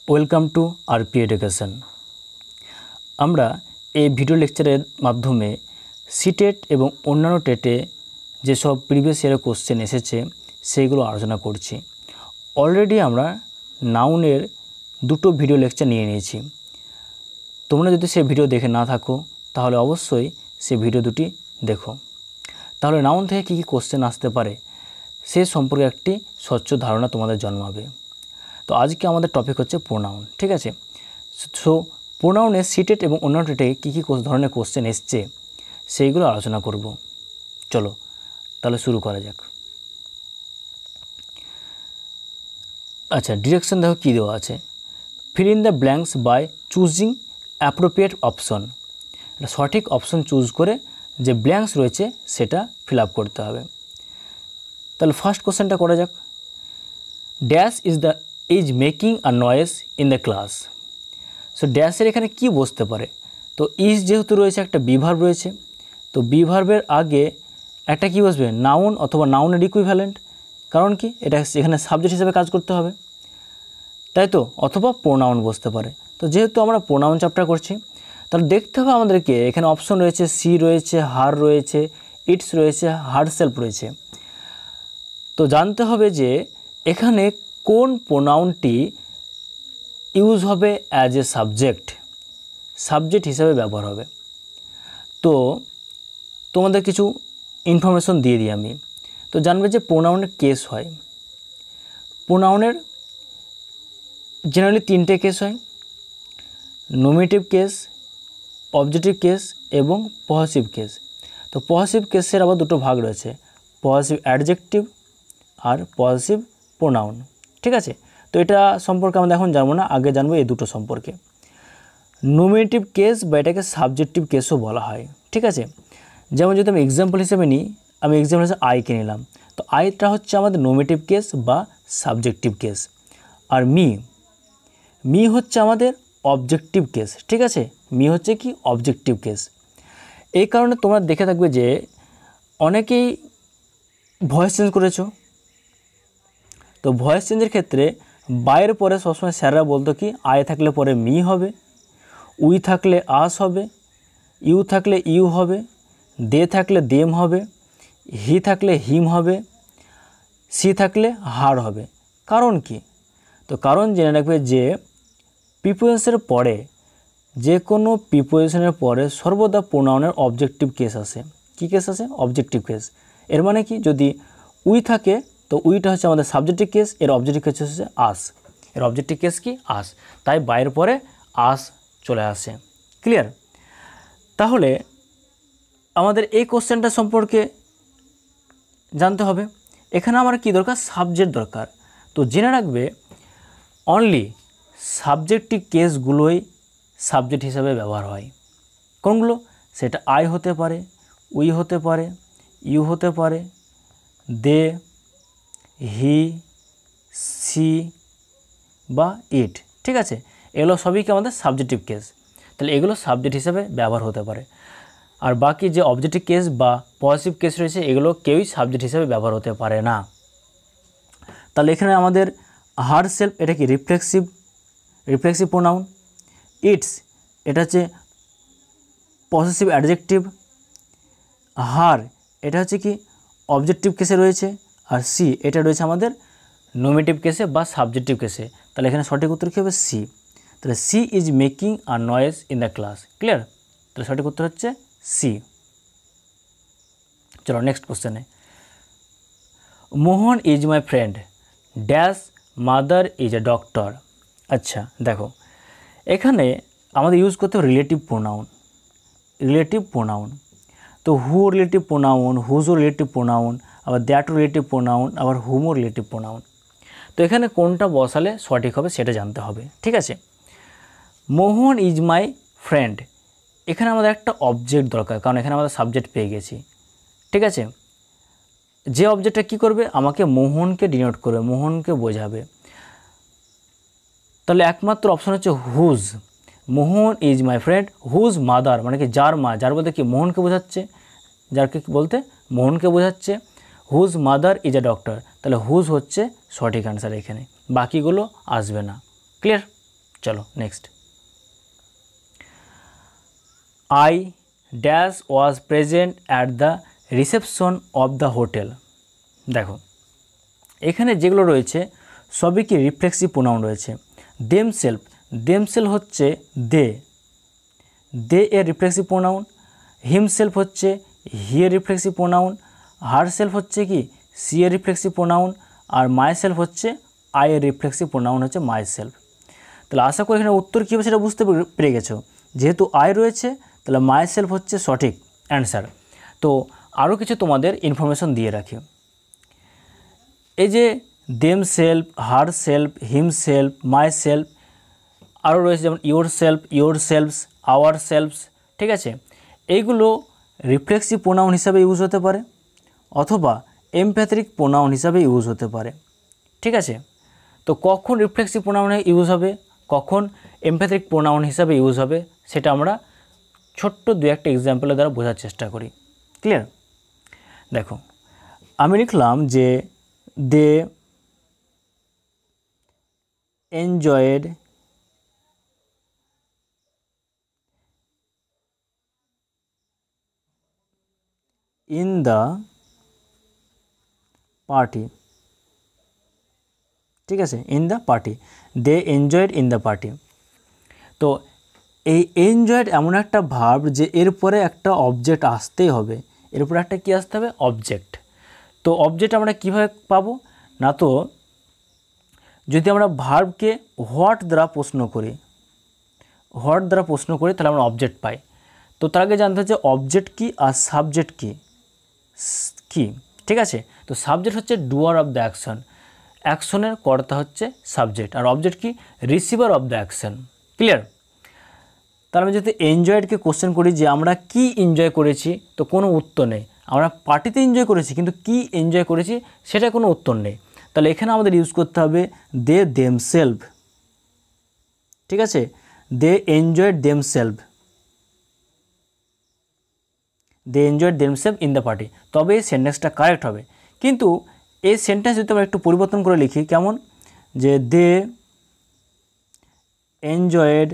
Welcome to RP education. আমরা এই video লেকচারের মাধ্যমে সিটেট এবং অন্যান্য টেটে যেসব প্রিভিয়াস ইয়ারের কোশ্চেন এসেছে সেইগুলো আলোচনা করছি। অলরেডি আমরা নাউনের দুটো ভিডিও লেকচার নিয়ে নিয়েছি। তোমরা যদি সেই ভিডিও দেখে না থাকো তাহলে অবশ্যই সেই ভিডিও দুটি দেখো, তাহলে নাউন থেকে কী কী কোশ্চেন আসতে পারে সে সম্পর্কে একটি স্বচ্ছ ধারণা তোমাদের জন্মাবে। তো আজকে আমাদের টপিক হচ্ছে প্রোনাউন, ঠিক আছে। সো প্রোনাউনে সিটেট এবং অন্যান্য টেটে কী কী ধরনের কোশ্চেন এসছে সেইগুলো আলোচনা করব। চলো তাহলে শুরু করা যাক। আচ্ছা, ডিরেকশন দেখো কী দেওয়া আছে, fill in the blanks by choosing appropriate option. এটা সঠিক অপশন চুজ করে যে ব্ল্যাঙ্কস রয়েছে সেটা ফিল আপ করতে হবে। তাহলে ফার্স্ট কোশ্চেনটা করা যাক। Dash is making a noise in the class. So ড্যাশের এখানে কি বসতে পারে, তো ইজ যেহেতু রয়েছে একটা বিভার্ব রয়েছে, তো বিভার্বের আগে একটা কি বসবে, নাউন অথবা নাউনের ইকুইভ্যালেন্ট। কারণ কি, এটা এখানে সাবজেক্ট হিসেবে কাজ করতে হবে, তাই তো, অথবা প্রোনাউন বসতে পারে। তো যেহেতু আমরা প্রোনাউন চ্যাপ্টার করছি তাহলে দেখতে হবে আমাদেরকে এখানে অপশন রয়েছে সি রয়েছে, হার রয়েছে, ইটস রয়েছে, হারসেলফ রয়েছে। তো জানতে হবে যে এখানে কোন প্রোনাউনটি ইউজ হবে অ্যাজ এ সাবজেক্ট হিসাবে ব্যবহার হবে। তো তোমাদের কিছু ইনফরমেশন দিয়ে দিই আমি। তো জানবে যে প্রোনাউনের কেস হয়, প্রোনাউনের জেনারেলি তিনটে কেস হয়, নোমিনেটিভ কেস, অবজেক্টিভ কেস এবং পসেসিভ কেস। তো পসেসিভ কেসের আবার দুটো ভাগ রয়েছে, পসেসিভ অ্যাডজেক্টিভ আর পসেসিভ প্রোনাউন, ঠিক আছে। তো এটা সম্পর্কে আমরা এখন জানবো না, আগে জানবো এই দুটো সম্পর্কে। নোমিনেটিভ কেস বা এটাকে সাবজেক্টিভ কেসও বলা হয়, ঠিক আছে। যেমন যদি আমি এক্সাম্পল হিসেবে নিই, আমি এক্সাম্পল হিসেবে আইকে নিলাম, তো আইটা হচ্ছে আমাদের নোমিনেটিভ কেস বা সাবজেক্টিভ কেস, আর মি হচ্ছে আমাদের অবজেক্টিভ কেস, ঠিক আছে। মি হচ্ছে কি অবজেক্টিভ কেস। এই কারণে তোমরা দেখে থাকবে যে অনেকেই ভয়েস চেঞ্জ করেছো। তো ভয়েস চেঞ্জের ক্ষেত্রে বাইয়ের পরে সবসময় স্যাররা বলতো কি, আয় থাকলে পরে মি হবে, উই থাকলে আস হবে, ইউ থাকলে ইউ হবে, দে থাকলে দেম হবে, হি থাকলে হিম হবে, সি থাকলে হার হবে। কারণ কি, তো কারণ জেনে রাখবে যে প্রিপোজিশনের পরে, যে কোনো প্রিপোজিশনের পরে সর্বদা প্রোনাউনের অবজেক্টিভ কেস আসে। কী কেস আসে? Objective case. এর মানে কি, যদি উই থাকে তো উইটা হচ্ছে আমাদের সাবজেক্টিভ কেস, এর অবজেক্টিভ কেস হচ্ছে আস, এর অবজেক্টিভ কেস কি আস, তাই বাইরের পরে আস চলে আসে। ক্লিয়ার? তাহলে আমাদের এই কোশ্চেনটা সম্পর্কে জানতে হবে। এখানে আমার কি দরকার, সাবজেক্ট দরকার। তো জেনে রাখবে অনলি সাবজেক্টিভ কেসগুলোই সাবজেক্ট হিসাবে ব্যবহার হয়। কোনগুলো? সেটা আই হতে পারে, উই হতে পারে, ইউ হতে পারে, দে, হি, সি বা ইট, ঠিক আছে। এগুলো সবই কি আমাদের সাবজেক্টিভ কেস, তাহলে এগুলো সাবজেক্ট হিসাবে ব্যবহার হতে পারে। আর বাকি যে অবজেক্টিভ কেস বা পসেসিভ কেস রয়েছে এগুলো কেউই সাবজেক্ট হিসাবে ব্যবহার হতে পারে না। তাহলে এখানে আমাদের হারসেলফ, এটা কি রিফ্লেক্সিভ প্রোনাউন। ইটস, এটা হচ্ছে পসেসিভ অ্যাডজেক্টিভ। হার, এটা হচ্ছে কি অবজেক্টিভ কেসে রয়েছে। আর সি, এটা রয়েছে আমাদের নোমিনেটিভ কেসে বা সাবজেক্টিভ কেসে। তাহলে এখানে সঠিক উত্তর কী হবে? সি। তাহলে C is making a noise in the class. Clear? তাহলে সঠিক উত্তর হচ্ছে সি। চলো নেক্সট কোশ্চেনে। Mohan is my friend, dash mother is a doctor. আচ্ছা দেখো, এখানে আমাদের ইউজ করতে হবে রিলেটিভ প্রোনাউন। তো হু রিলেটিভ প্রোনাউন, হুজও রিলেটিভ প্রোনাউন, আবার দ্যাট রিলেটিভ প্রোনাউন, আবার হুমও রিলেটিভ প্রোনাউন। তো এখানে কোনটা বসালে সঠিক হবে সেটা জানতে হবে, ঠিক আছে। মোহন ইজ মাই ফ্রেন্ড, এখানে আমাদের একটা অবজেক্ট দরকার, কারণ এখানে আমাদের সাবজেক্ট পেয়ে গেছি, ঠিক আছে। যে অবজেক্টটা কী করবে, আমাকে মোহনকে ডিনোট করবে, মোহনকে বোঝাবে। তাহলে একমাত্র অপশন হচ্ছে whose. Mohan is my friend, whose mother মানে কি যার মা, যার বলতে কি মোহনকে বোঝাচ্ছে, যারকে বলতে মোহনকে বোঝাচ্ছে। Whose mother is a doctor, তাহলে হুজ হচ্ছে সঠিক অ্যান্সার, এখানে বাকিগুলো আসবে না। ক্লিয়ার? चलो next, I dash was present at the reception of the hotel. দেখো এখানে যেগুলো রয়েছে সবই কি রিফ্লেক্সিভ প্রোনাউন রয়েছে। দেমসেলফ হচ্ছে দে এর রিফ্লেক্সিভ প্রোনাউন, হিমসেলফ হচ্ছে হি এর রিফ্লেক্সিভ প্রোনাউন, হারসেলফ হচ্ছে কি সি এর রিফ্লেক্সিভ প্রোনাউন, আর মাইসেলফ হচ্ছে আই এর রিফ্লেক্সিভ প্রোনাউন হচ্ছে মাইসেলফ। তাহলে আশা করি এখানে উত্তর কী হবে সেটা বুঝতে পেরে গেছো। যেহেতু আই রয়েছে তাহলে মাইসেলফ হচ্ছে সঠিক অ্যান্সার। তো আরও কিছু তোমাদের ইনফরমেশন দিয়ে রাখি। এই যে দেমসেলফ, হারসেলফ, হিমসেলফ, মাইসেলফ, আরও রয়েছে যেমন ইয়োরসেলফস, আওয়ারসেলফস, ঠিক আছে। এইগুলো রিফ্লেক্সিভ প্রোনাউন হিসাবে ইউজ হতে পারে অথবা এমপ্যাথেটিক প্রোনাউন হিসাবে ইউজ হতে পারে, ঠিক আছে। তো কখন রিফ্লেক্সিভ প্রোনাউনে ইউজ হবে, কখন এমপ্যাথেটিক প্রোনাউন হিসাবে ইউজ হবে সেটা আমরা ছোট্ট দু একটা এক্সাম্পলের দ্বারা বোঝার চেষ্টা করি। ক্লিয়ার? দেখো আমি লিখলাম যে they enjoyed in the party, ঠিক আছে, in the party, they enjoyed in the party. তো এই এনজয়েড এমন একটা ভার্ব যে এরপরে একটা অবজেক্ট আসতেই হবে, এরপরে একটা কি আসতে হবে, অবজেক্ট। তো অবজেক্ট আমরা কীভাবে পাবো না, তো যদি আমরা ভার্বকে হোয়াট দ্বারা প্রশ্ন করি তাহলে আমরা অবজেক্ট পাই। তো তার আগে জানতে হচ্ছে অবজেক্ট কি আর সাবজেক্ট কি, ঠিক আছে। তো সাবজেক্ট হচ্ছে ডুয়ার অফ দ্য অ্যাকশন, অ্যাকশনের কর্তা হচ্ছে সাবজেক্ট, আর অবজেক্ট কি receiver of the action. Clear? তার আমি যদি এনজয়েডকে কোশ্চেন করি যে আমরা কি এনজয় করেছি, তো কোনো উত্তর নেই। আমরা পার্টিতে এনজয় করেছি কিন্তু কি এনজয় করেছি সেটা কোনো উত্তর নেই। তাহলে এখানে আমাদের ইউজ করতে হবে দে দেমসেলফ, ঠিক আছে, they enjoyed themselves in the party, তবে এই সেন্টেন্সটা কারেক্ট হবে। কিন্তু এই সেন্টেন্স যদি আমরা একটু পরিবর্তন করে লিখি, কেমন, যে দে এনজয়েড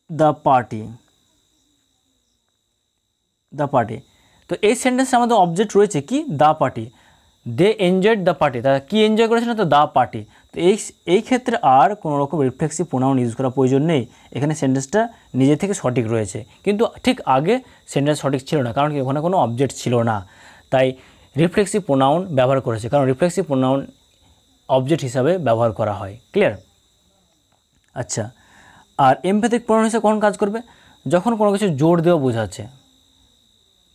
দ্য পার্টি, তো এই সেন্টেন্সে আমাদের অবজেক্ট রয়েছে কি, the party, they enjoyed the party, তারা কী এনজয় করেছে না, তো দ্য পার্টি। তো এই ক্ষেত্রে আর কোনো রকম রিফ্লেক্সিভ প্রোনাউন ইউজ করার প্রয়োজন নেই, এখানে সেন্টেন্সটা নিজে থেকে সঠিক রয়েছে। কিন্তু ঠিক আগে সেন্টেন্স সঠিক ছিল না, কারণ কি ওখানে কোনো অবজেক্ট ছিল না, তাই রিফ্লেক্সিভ প্রোনাউন ব্যবহার করেছে, কারণ রিফ্লেক্সিভ প্রোনাউন অবজেক্ট হিসাবে ব্যবহার করা হয়। ক্লিয়ার? আচ্ছা, আর এমপ্যাথিক প্রোনাউন হিসেবে কখন কাজ করবে, যখন কোনো কিছু জোর দেওয়া বোঝাচ্ছে,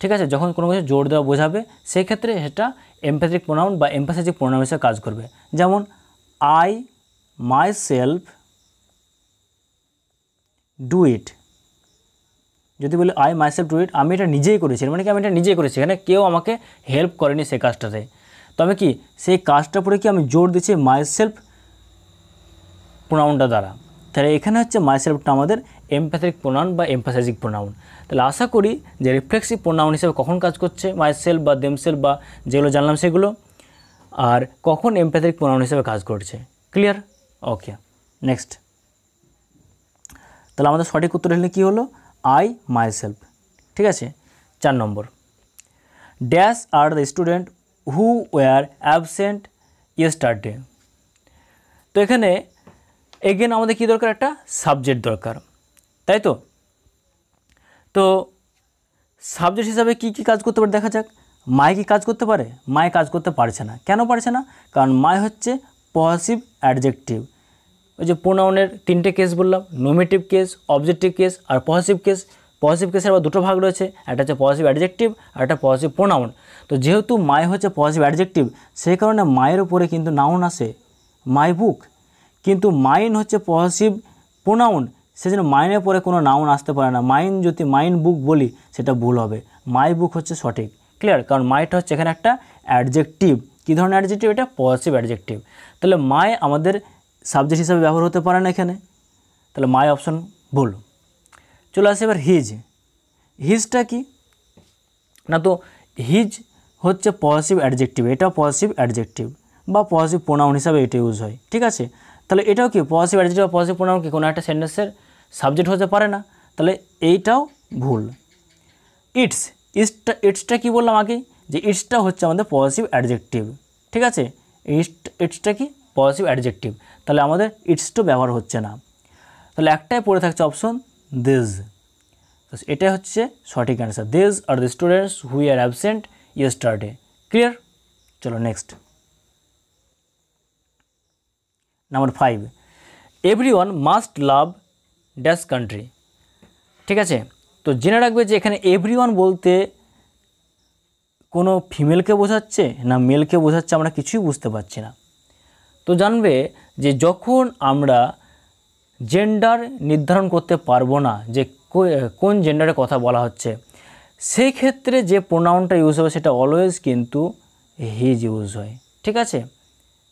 ঠিক আছে, যখন কোনো কিছু জোর দেওয়া বোঝাবে সেই ক্ষেত্রে সেটা এমপ্যাথিক প্রোনাউন বা এমফ্যাসিস প্রোনাউন হিসেবে কাজ করবে। যেমন I my self do it, যদি বলি I my self do it, আমি এটা নিজেই করেছি, মানে কি আমি এটা নিজেই করেছি, এখানে কেউ আমাকে হেল্প করেনি সেই কাজটাতে। তবে কি সেই কাজটা পরে কি আমি জোর দিচ্ছি মাই সেলফ প্রোনাউনটা দ্বারা, তাহলে এখানে হচ্ছে মাই সেলফটা আমাদের এমপ্যাথিক প্রোনাউন বা এমফ্যাসিস প্রোনাউন। তাহলে আশা করি যে রিফ্লেক্সিভ প্রোনাউন হিসেবে কখন কাজ করছে, মাই সেলফ বা দেমসেলফ বা যেগুলো জানলাম সেগুলো, আর কখন এমপ্যাথিক প্রোনাউন হিসেবে কাজ করছে। ক্লিয়ার? ওকে, নেক্সট। তাহলে আমাদের সঠিক উত্তর হলে কী হলো, আই মাই সেলফ, ঠিক আছে। 4 নম্বর, dash are the student who were absent yesterday. তো এখানে এগেন আমাদের কী দরকার, একটা সাবজেক্ট দরকার, তাই তো। তো সাবজেক্ট হিসাবে কি কি কাজ করতে পারে দেখা যাক। মাই কি কাজ করতে পারে, মাই কাজ করতে পারছে না। কেন পারছে না, কারণ মাই হচ্ছে পজিটিভ অ্যাডজেক্টিভ। ওই যে প্রোনাউনের 3টে কেস বললাম, নোমেটিভ কেস, অবজেক্টিভ কেস আর পজিটিভ কেস। পজিটিভ কেসের আবার 2টো ভাগ রয়েছে, একটা হচ্ছে পজিটিভ অ্যাডজেক্টিভ আর একটা পজিটিভ প্রোনাউন। তো যেহেতু মাই হচ্ছে পজিটিভ অ্যাডজেক্টিভ, সেই কারণে মায়ের উপরে কিন্তু নাউন আসে, মাই বুক। কিন্তু মাইন হচ্ছে পজিটিভ প্রোনাউন, সেজন্য মাইনের পরে কোনো নাউন আসতে পারে না। মাইন যদি মাইন বুক বলি সেটা ভুল হবে, মাই বুক হচ্ছে সঠিক। ক্লিয়ার? কারণ মাইটা হচ্ছে এখানে একটা অ্যাডজেক্টিভ। কী ধরনের অ্যাডজেক্টিভ, এটা পজিটিভ অ্যাডজেক্টিভ। তাহলে মাই আমাদের সাবজেক্ট হিসাবে ব্যবহার হতে পারে না এখানে, তাহলে মাই অপশন ভুল। চলে আসে এবার হিজ। হিজটা কি না, তো হিজ হচ্ছে পজিটিভ অ্যাডজেক্টিভ, এটা পজিটিভ অ্যাডজেক্টিভ বা পজিটিভ প্রোনাউন হিসাবে এটা ইউজ হয়, ঠিক আছে। তাহলে এটাও কি পজিটিভ অ্যাডজেক্টিভ বা পজিটিভ প্রোনাউন কি কোনো একটা সেন্টেন্সের সাবজেক্ট হতে পারে না, তাহলে এইটাও ভুল। ইটসটা কি বললাম আগে, যে ইটসটা হচ্ছে আমাদের পজিটিভ অ্যাডজেক্টিভ, ঠিক আছে, ইটসটা কি পজিটিভ অ্যাডজেক্টিভ, তাহলে আমাদের ইটসটা ব্যবহার হচ্ছে না, তাহলে একটাই পড়ে থাকছে অপশন দিস। এটা হচ্ছে সঠিক answer, this are the students who are absent yesterday. Clear? চলো next. Number 5, everyone must love dash country. ঠিক আছে, তো জেনে রাখবে যে এখানে এভরিওয়ান বলতে কোনো ফিমেলকে বোঝাচ্ছে না মেলকে বোঝাচ্ছে আমরা কিছুই বুঝতে পারছি না। তো জানবে যে যখন আমরা জেন্ডার নির্ধারণ করতে পারবো না যে কোন জেন্ডারের কথা বলা হচ্ছে, সেই ক্ষেত্রে যে প্রোনাউনটা ইউজ হবে সেটা অলওয়েজ কিন্তু হিজ ইউজ হয়। ঠিক আছে,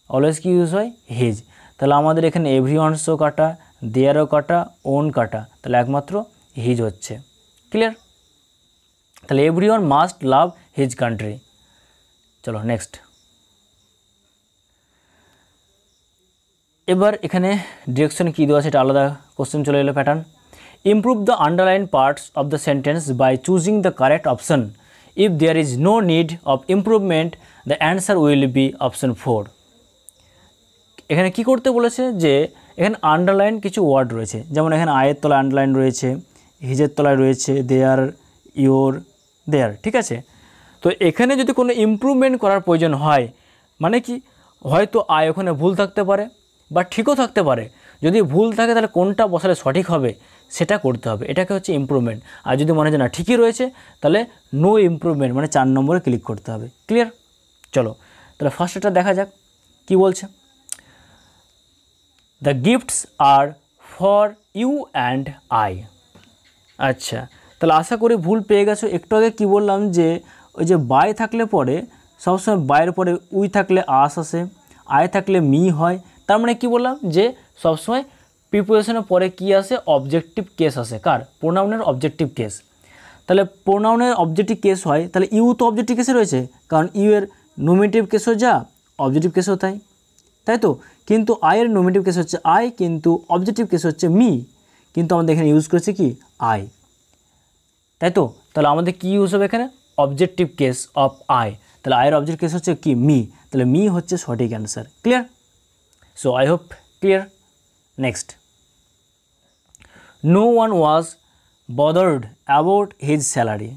অলওয়েজ কি ইউজ হয়? হিজ। তাহলে আমাদের এখানে এভরিওয়ানসও কাটা, দেয়ারও কাটা, ওন কাটা, তাহলে একমাত্র হিজ হচ্ছে। ক্লিয়ার? তাহলে everyone must love his country. চলো নেক্সট। এবার এখানে ডিরেকশন কী দেওয়া সেটা আলাদা কোশ্চেন চলে এলো, pattern. Improve the underline parts of the sentence by choosing the correct option. If there is no need of improvement the answer will be option 4। এখানে কি করতে বলেছে যে এখানে আন্ডারলাইন কিছু ওয়ার্ড রয়েছে, যেমন এখানে আয়ের তলায় আন্ডারলাইন রয়েছে, হিজের তলায় রয়েছে দেয়ার, ইয়োর, দেয়ার। ঠিক আছে, তো এখানে যদি কোনো ইমপ্রুভমেন্ট করার প্রয়োজন হয়, মানে কি হয়তো আয় ওখানে ভুল থাকতে পারে বা ঠিকও থাকতে পারে, যদি ভুল থাকে তাহলে কোনটা বসালে সঠিক হবে সেটা করতে হবে, এটাকে হচ্ছে ইমপ্রুভমেন্ট। আর যদি মনে হয় না ঠিকই রয়েছে তাহলে নো ইমপ্রুভমেন্ট মানে 4 নম্বরে ক্লিক করতে হবে। ক্লিয়ার? চলো তাহলে ফার্স্টটা দেখা যাক কি বলছে। The gifts are for you and I. আচ্ছা, তাহলে আশা করি ভুল পেয়ে গেছো। একটু আগে কী বললাম যে ওই যে বাই থাকলে পরে সবসময় বাইয়ের পরে উই থাকলে আস আসে, আয় থাকলে মি হয়, তার মানে কি বললাম যে সবসময় প্রিপোজিশনের পরে কি আসে? অবজেক্টিভ কেস আসে। কার? প্রোনাউনের অবজেক্টিভ কেস। তাহলে প্রোনাউনের অবজেক্টিভ কেস হয়, তাহলে ইউ তো অবজেক্টিভ কেসে রয়েছে, কারণ ইউ এর নোমিনেটিভ কেসও যা অবজেক্টিভ কেসও তাই, তাই তো। কিন্তু আয়ের নোমিনেটিভ কেস হচ্ছে আই, কিন্তু অবজেক্টিভ কেস হচ্ছে মি, কিন্তু আমাদের এখানে ইউজ করেছে কি? আই, তাই তো। তাহলে আমাদের কি ইউজ হবে এখানে? অবজেক্টিভ কেস অফ আই, তাহলে আয়ের অবজেক্টিভ কেস হচ্ছে কি? মি, তাহলে মি হচ্ছে সঠিক answer. Clear? So I hope clear. Next, no one was bothered about his salary.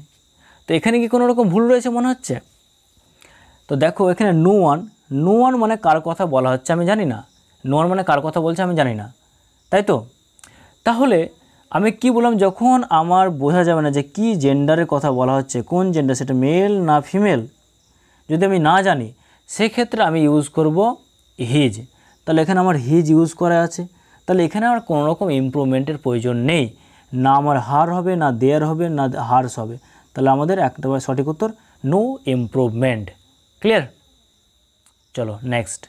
তো এখানে কি কোনো রকম ভুল রয়েছে মনে হচ্ছে? তো দেখো এখানে নো ওয়ান মানে কার কথা বলা হচ্ছে আমি জানি না, নো ওয়ান মানে কার কথা বলছে আমি জানি না, তাই তো। তাহলে আমি কি বললাম, যখন আমার বোঝা যাবে না যে কি জেন্ডারের কথা বলা হচ্ছে, কোন জেন্ডার, সেটা মেল না ফিমেল, যদি আমি না জানি সেক্ষেত্রে আমি ইউজ করব হিজ। তাহলে এখানে আমার হিজ ইউজ করা আছে, তাহলে এখানে আমার কোনো রকম ইমপ্রুভমেন্টের প্রয়োজন নেই, না আমার হার হবে, না দেয়ার হবে, না হার্স হবে, তাহলে আমাদের একেবারে সঠিক উত্তর নো ইমপ্রুভমেন্ট। ক্লিয়ার? চলো next.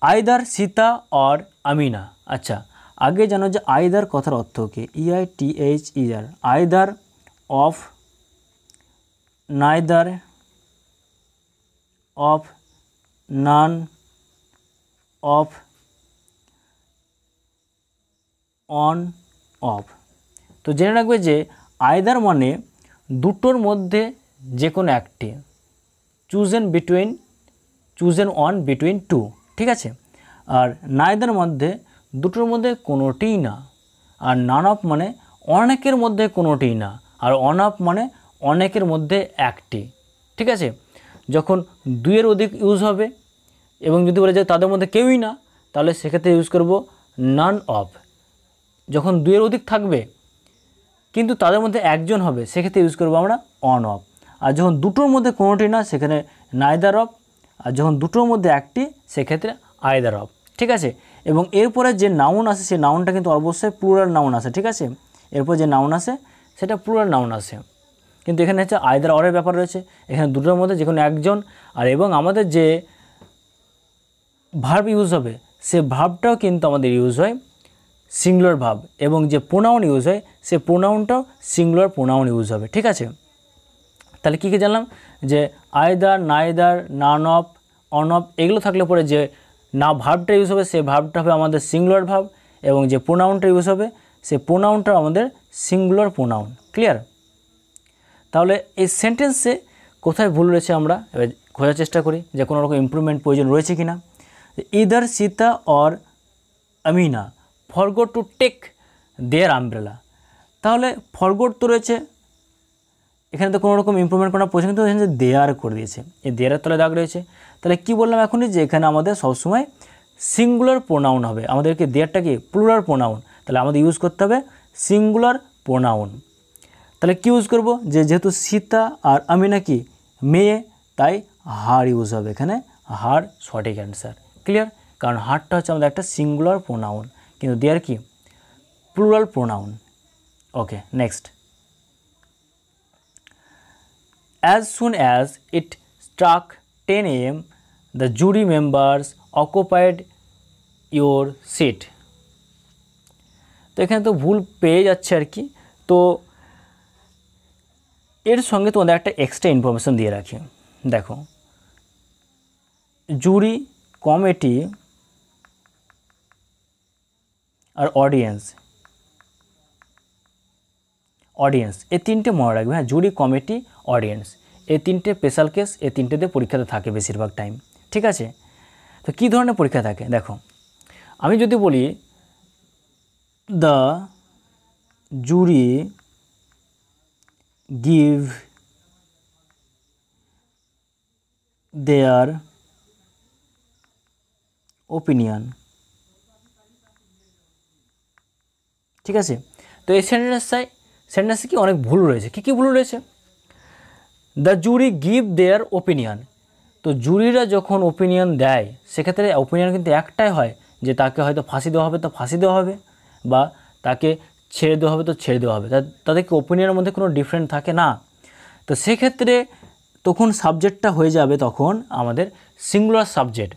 Either Sita or Amina. আচ্ছা, আগে জানো যে আইদার কথার অর্থ কি? EITHER, either of, neither of, none of, on of. তো জেনে রাখবে যে আইদার মানে দুটোর মধ্যে যে কোনো একটি, চুজেন ওয়ান বিটুইন টু। ঠিক আছে, আর নাইদার মধ্যে দুটোর মধ্যে কোনোটিই না, আর নান অফ মানে অনেকের মধ্যে কোনোটিই না, আর অন অফ মানে অনেকের মধ্যে একটি। ঠিক আছে, যখন দুইয়ের অধিক ইউজ হবে এবং যদি বলে যে তাদের মধ্যে কেউই না, তাহলে সেক্ষেত্রে ইউজ করব নান অফ। যখন দুইয়ের অধিক থাকবে কিন্তু তাদের মধ্যে একজন হবে সেক্ষেত্রে ইউজ করবো আমরা অন অফ। আর যখন দুটোর মধ্যে কোনোটি না সেখানে নাইদার অফ, আর যখন দুটোর মধ্যে একটি সেক্ষেত্রে আইদার অফ। ঠিক আছে, এবং এরপরে যে নাউন আসে সেই নাউনটা কিন্তু অবশ্যই প্লুরাল নাউন আসে। ঠিক আছে, এরপর যে নাউন আসে সেটা প্লুরাল নাউন আসে, কিন্তু এখানে হচ্ছে আইদার অরের ব্যাপার রয়েছে, এখানে দুটোর মধ্যে যে কোনো একজন। আর এবং আমাদের যে ভার্ব ইউজ হবে সে ভার্বটাও কিন্তু আমাদের ইউজ হয় সিঙ্গুলার ভার্ব, এবং যে প্রোনাউন ইউজ হয় সে প্রোনাউনটাও সিঙ্গুলার প্রোনাউন ইউজ হবে। ঠিক আছে, তাহলে কী কী জানলাম যে either, neither, none of, on of এগুলো থাকলে পরে যে না ভার্বটা ইউজ হবে সে ভার্বটা হবে আমাদের সিঙ্গুলার ভার্ব, এবং যে প্রোনাউনটা ইউজ হবে সে প্রোনাউনটা আমাদের সিঙ্গুলার প্রোনাউন। ক্লিয়ার? তাহলে এই সেন্টেন্সে কোথায় ভুল রয়েছে আমরা এবার খোঁজার চেষ্টা করি যে কোনো রকম ইমপ্রুভমেন্ট প্রয়োজন রয়েছে কি না। Either Sita or Amina forgot to take their umbrella, তাহলে ফরগট তো রয়েছে, এখানে তো কোনো রকম ইমপ্রুভমেন্ট করার প্রয়োজন, কিন্তু এখানে যে দেয়ার করে দিয়েছে, এই দেয়ারের তলে দাগ রয়েছে। তাহলে কি বললাম এখনই যে এখানে আমাদের সবসময় সিঙ্গুলার প্রোনাউন হবে, আমাদেরকে দেয়ারটা কি প্লুরাল প্রোনাউন, তাহলে আমাদের ইউজ করতে হবে সিঙ্গুলার প্রোনাউন। তাহলে কি ইউজ করব, যে যেহেতু সীতা আর আমিনা কি মেয়ে, তাই হার ইউজ হবে, এখানে হার সঠিক অ্যান্সার। ক্লিয়ার? কারণ হারটা হচ্ছে আমাদের একটা সিঙ্গুলার প্রোনাউন, কিন্তু দেয়ার কি plural pronoun. Okay, next. As soon as it struck 10 AM, the jury members occupied your seat. তো এখানে তো ভুল পেয়ে যাচ্ছে আর কি, তো এর সঙ্গে তোমাদের একটা এক্সট্রা ইনফরমেশন দিয়ে রাখি। দেখো, জুরি, কমিটি আর অডিয়েন্স এই তিনটে মনে রাখবে। হ্যাঁ, জুরি, কমিটি, অডিয়েন্স এই তিনটে স্পেশাল কেস, এই তিনটেতে পরীক্ষাতে থাকে বেশিরভাগ টাইম। ঠিক আছে? তো কী ধরনের পরীক্ষা থাকে দেখো, আমি যদি বলি the jury give there opinion, ঠিক আছে? তো এই সেন্টেন্সে কি অনেক ভুল রয়েছে। কী ভুল রয়েছে? The jury give there opinion, তো জুরিরা যখন ওপিনিয়ন দেয় সেক্ষেত্রে ওপিনিয়ন কিন্তু একটাই হয় যে তাকে হয়তো ফাঁসি দেওয়া হবে তো ফাঁসি দেওয়া হবে, বা তাকে ছেড়ে দেওয়া হবে তো ছেড়ে দেওয়া হবে, তাদেরকে ওপিনিয়নের মধ্যে কোনো ডিফারেন্ট থাকে না। তো সেক্ষেত্রে তখন সাবজেক্টটা হয়ে যাবে তখন আমাদের সিঙ্গুলার সাবজেক্ট।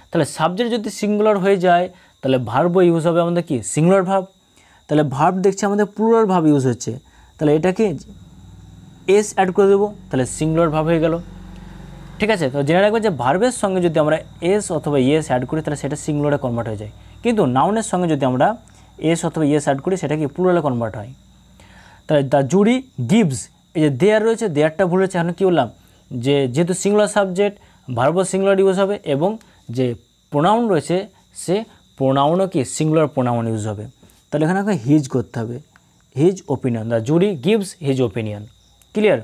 তাহলে সাবজেক্ট যদি সিঙ্গুলার হয়ে যায় তাহলে ভার্ব ইউজ হবে আমাদের কি সিঙ্গুলার ভার্ব। তাহলে ভার্ব দেখছি আমাদের প্লুরাল ভার্ব ইউজ হচ্ছে, তাহলে এটাকে এস অ্যাড করে দেবো, তাহলে সিঙ্গুলার ভার্ব হয়ে গেল। ঠিক আছে? তো জেনে রাখবে যে ভার্বের সঙ্গে যদি আমরা এস অথবা ইয়েস অ্যাড করি তাহলে সেটা সিঙ্গুলারে কনভার্ট হয়ে যায়, কিন্তু নাউনের সঙ্গে যদি আমরা এস অথবা ইয়েস অ্যাড করি সেটা কি প্লুরালে কনভার্ট হয়। তাহলে দ্য জুরি গিভস, এই যে দেয়ার রয়েছে, দেয়ারটা ভুল রয়েছে। এখন কী বললাম যে যেহেতু সিঙ্গুলার সাবজেক্ট ভার্বও সিঙ্গুলার ইউজ হবে, এবং যে প্রোনাউন রয়েছে সে প্রোনাউনও কি সিঙ্গুলার প্রোনাউন ইউজ হবে। তাহলে এখানে আমাকে হিজ করতে হবে, his opinion, the jury gives his opinion. Clear?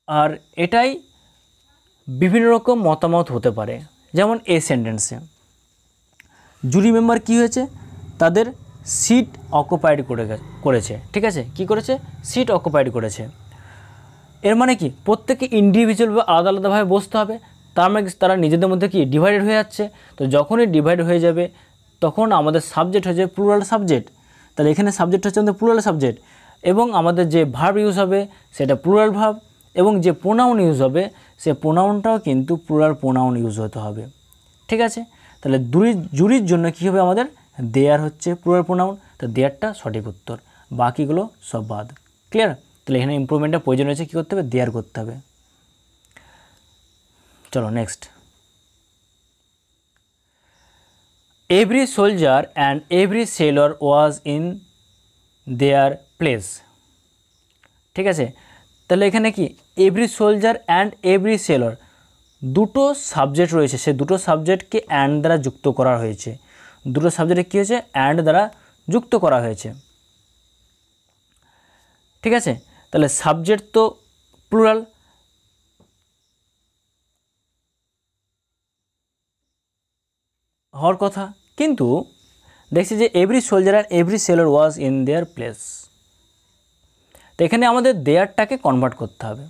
আর এটাই বিভিন্ন রকম মতামত হতে পারে, যেমন এই সেন্টেন্সে জুরি মেম্বার কি হয়েছে, তাদের সিট অকুপাইড করেছে। ঠিক আছে? কি করেছে? সিট অকুপাইড করেছে। এর মানে কি প্রত্যেকে ইন্ডিভিজুয়ালভাবে আলাদা আলাদাভাবে বসতে হবে, তার মানে তারা নিজেদের মধ্যে কি ডিভাইডেড হয়ে যাচ্ছে। তো যখনই ডিভাইড হয়ে যাবে তখন আমাদের সাবজেক্ট হয়ে যাবে প্লুরাল সাবজেক্ট। তাহলে এখানে সাবজেক্ট হচ্ছে আমাদের প্লুরাল সাবজেক্ট, এবং আমাদের যে ভার্ব ইউজ হবে সেটা প্লুরাল ভার্ব, এবং যে প্রোনাউন ইউজ হবে সে প্রোনাউনটাও কিন্তু প্লুরাল প্রোনাউন ইউজ হতে হবে। ঠিক আছে? তাহলে জুরির জন্য কী হবে আমাদের দেয়ার হচ্ছে প্লুরাল প্রোনাউন, তো দেয়ারটা সঠিক উত্তর, বাকিগুলো সব বাদ। ক্লিয়ার? তাহলে এখানে ইমপ্রুভমেন্টের প্রয়োজন হয়েছে কী করতে হবে, দেয়ার করতে হবে। চলো next. Every soldier and every sailor was in their place. ঠিক আছে? তাহলে এখানে কি every soldier and every sailor দুটো সাবজেক্ট রয়েছে, সে দুটো সাবজেক্টকে অ্যান্ড দ্বারা যুক্ত করা হয়েছে। দুটো সাবজেক্টে কী হয়েছে, অ্যান্ড দ্বারা যুক্ত করা হয়েছে। ঠিক আছে? তাহলে সাবজেক্ট তো প্লুরাল, হওয়ার কথা, কিন্তু দেখছি যে every soldier and every sailor was in their place. তো এখানে আমাদের দেয়ারটাকে কনভার্ট করতে হবে।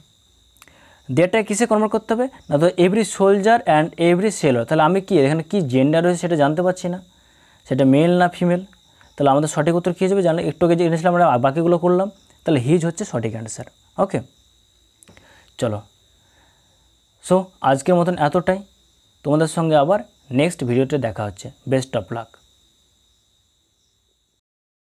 দেয়ারটাকে কিসে কনভার্ট করতে হবে না, তো every soldier and every Sailor. তাহলে আমি কি এখানে কি জেন্ডার রয়েছে সেটা জানতে পারছি না, সেটা মেল না ফিমেল। তাহলে আমাদের সঠিক উত্তর কী যাবে জানলে, একটু আগে যে এনেছিলাম আমরা বাকিগুলো করলাম, তাহলে হিজ হচ্ছে সঠিক অ্যান্সার। ওকে, চলো। সো আজকের মতন এতটাই, তোমাদের সঙ্গে আবার নেক্সট ভিডিওতে দেখা হচ্ছে। Best of luck.